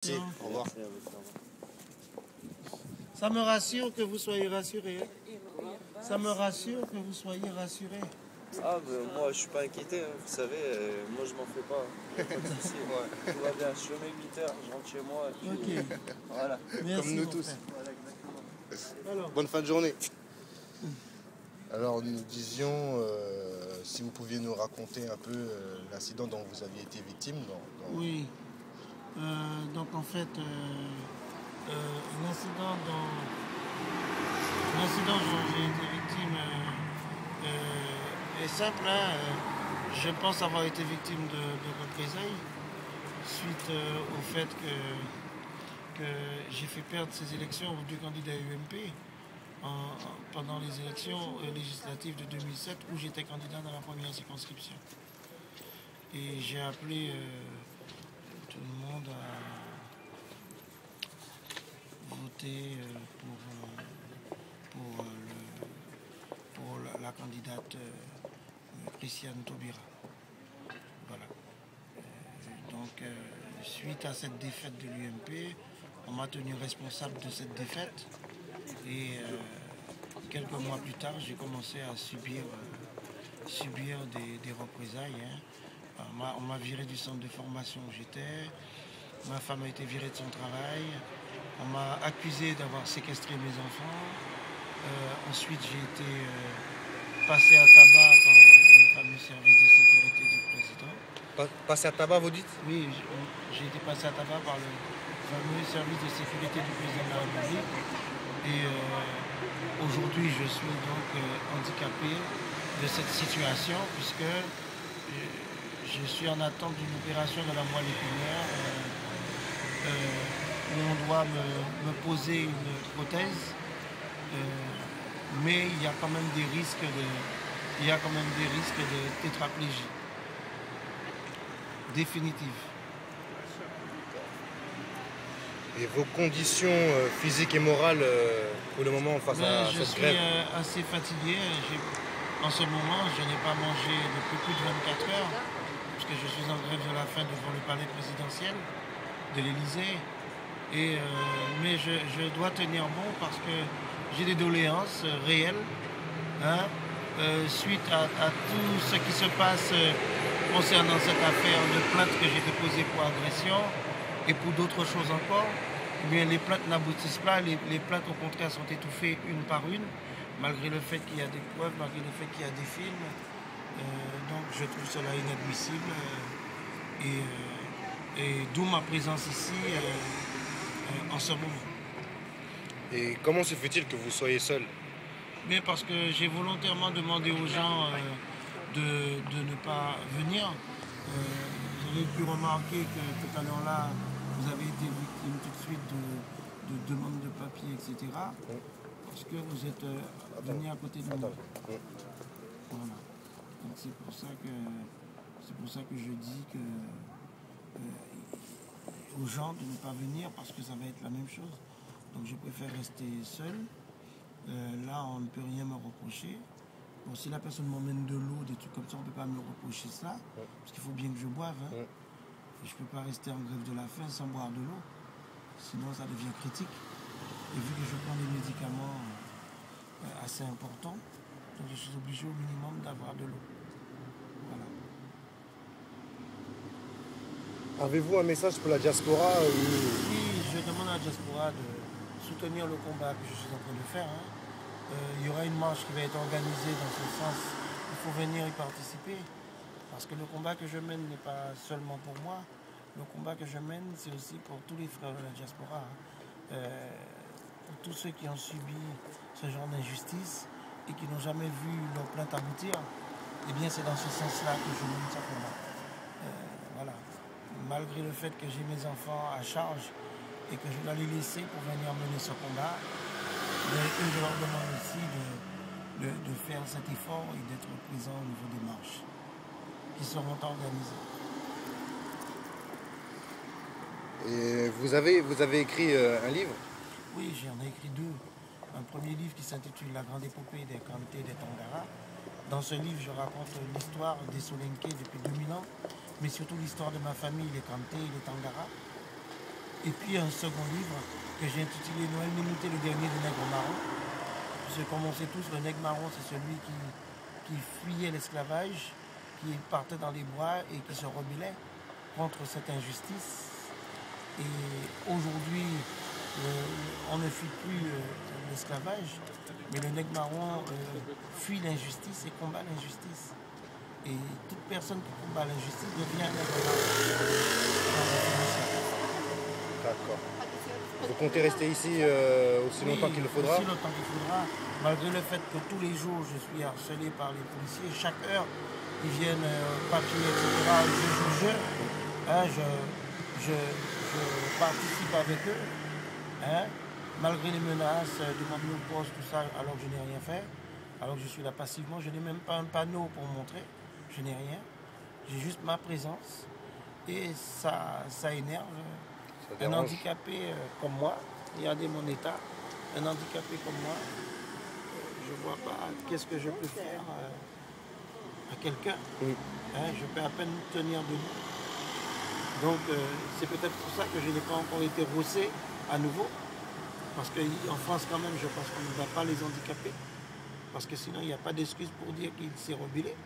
Si, au revoir. Ça me rassure que vous soyez rassurés. Ça me rassure que vous soyez rassurés. Ah, ben, moi je suis pas inquiété, hein. Vous savez, moi je m'en fais pas. Y a pas de souci. Tout va bien, je fais mes 8 heures, je rentre chez moi. Et puis, Ok. voilà. Merci, Comme nous mon tous. frère. Voilà, exactement. Alors, Bonne fin de journée. Alors nous disions, si vous pouviez nous raconter un peu l'incident dont vous aviez été victime. oui. Donc en fait, l'incident dont j'ai été victime est simple. Hein. Je pense avoir été victime de représailles suite au fait que j'ai fait perdre ces élections aux deux candidats UMP pendant les élections législatives de 2007 où j'étais candidat dans la première circonscription. Et j'ai appelé tout le monde à voter pour la candidate Christiane Taubira. Voilà. Donc, suite à cette défaite de l'UMP, on m'a tenu responsable de cette défaite. Et quelques mois plus tard, j'ai commencé à subir des représailles. Hein. On m'a viré du centre de formation où j'étais. Ma femme a été virée de son travail. On m'a accusé d'avoir séquestré mes enfants. Ensuite, j'ai été passé à tabac par le fameux service de sécurité du président. Passer à tabac, vous dites? Oui, j'ai été passé à tabac par le fameux service de sécurité du président de la République. Et aujourd'hui, je suis donc handicapé de cette situation puisque je suis en attente d'une opération de la moelle épinière où on doit me poser une prothèse. Mais il y a quand même des risques de tétraplégie définitive. Et vos conditions physiques et morales pour le moment face à cette grève? Je suis assez fatigué. En ce moment, je n'ai pas mangé depuis plus de 24 heures puisque je suis en grève de la faim devant le palais présidentiel de l'Élysée. Mais je dois tenir bon parce que j'ai des doléances réelles. Hein, suite à tout ce qui se passe concernant cette affaire de plainte que j'ai déposée pour agression et pour d'autres choses encore, eh bien, les plaintes n'aboutissent pas, les plaintes au contraire sont étouffées une par une, malgré le fait qu'il y a des preuves, malgré le fait qu'il y a des films. Donc je trouve cela inadmissible et d'où ma présence ici en ce moment. Et comment se fait-il que vous soyez seul? Mais parce que j'ai volontairement demandé aux gens de ne pas venir. Vous avez pu remarquer que tout à l'heure là, vous avez été victime tout de suite de demandes de papier, etc. Parce que vous êtes venu à côté de moi. Voilà. Donc c'est pour ça que je dis que aux gens de ne pas venir parce que ça va être la même chose. Donc je préfère rester seul. Là, on ne peut rien me reprocher. Bon, si la personne m'emmène de l'eau, des trucs comme ça, on ne peut pas me reprocher ça. Parce qu'il faut bien que je boive. Hein. Et je ne peux pas rester en grève de la faim sans boire de l'eau. Sinon, ça devient critique. Et vu que je prends des médicaments assez importants, donc je suis obligé au minimum d'avoir de l'eau. Voilà. Avez-vous un message pour la diaspora Oui, je demande à la diaspora de soutenir le combat que je suis en train de faire. Hein. Il y aura une marche qui va être organisée dans ce sens. Il faut venir y participer. Parce que le combat que je mène n'est pas seulement pour moi. Le combat que je mène, c'est aussi pour tous les frères de la diaspora. Hein. Pour tous ceux qui ont subi ce genre d'injustice et qui n'ont jamais vu leur plainte aboutir. Eh bien, c'est dans ce sens-là que je mène ce combat. Voilà. Malgré le fait que j'ai mes enfants à charge et que je dois les laisser pour venir mener ce combat, mais je leur demande aussi de faire cet effort et d'être présents au niveau des marches qui seront organisées. Et vous avez écrit un livre? Oui, j'en ai écrit deux. Un premier livre qui s'intitule La grande épopée des Kanté et des Tangara. Dans ce livre, je raconte l'histoire des Solenké depuis 2000 ans, mais surtout l'histoire de ma famille, les Kanté et les Tangara. Et puis un second livre que j'ai intitulé Noël Minuté, le dernier des nègres marrons. Parce que comme on sait tous, le nègre marron, c'est celui qui fuyait l'esclavage, qui partait dans les bois et qui se rebellait contre cette injustice. Et aujourd'hui, on ne fuit plus l'esclavage, mais le nègre marron fuit l'injustice et combat l'injustice. Et toute personne qui combat l'injustice devient un nègre marron. D'accord. Vous comptez rester ici aussi longtemps qu'il le faudra? Aussi longtemps qu'il faudra, malgré le fait que tous les jours je suis harcelé par les policiers. Chaque heure, ils viennent papier, etc. Je participe avec eux. Hein, malgré les menaces de m'emmener au poste, tout ça, alors que je n'ai rien fait. Alors que je suis là passivement, je n'ai même pas un panneau pour montrer. Je n'ai rien. J'ai juste ma présence. Et ça énerve. Un handicapé comme moi, regardez mon état, un handicapé comme moi, je ne vois pas qu'est-ce que je peux faire à quelqu'un. Hein, je peux à peine me tenir debout. Donc c'est peut-être pour ça que je n'ai pas encore été rossé à nouveau. Parce qu'en France quand même, je pense qu'on ne va pas les handicaper. Parce que sinon, il n'y a pas d'excuse pour dire qu'il s'est rebellé.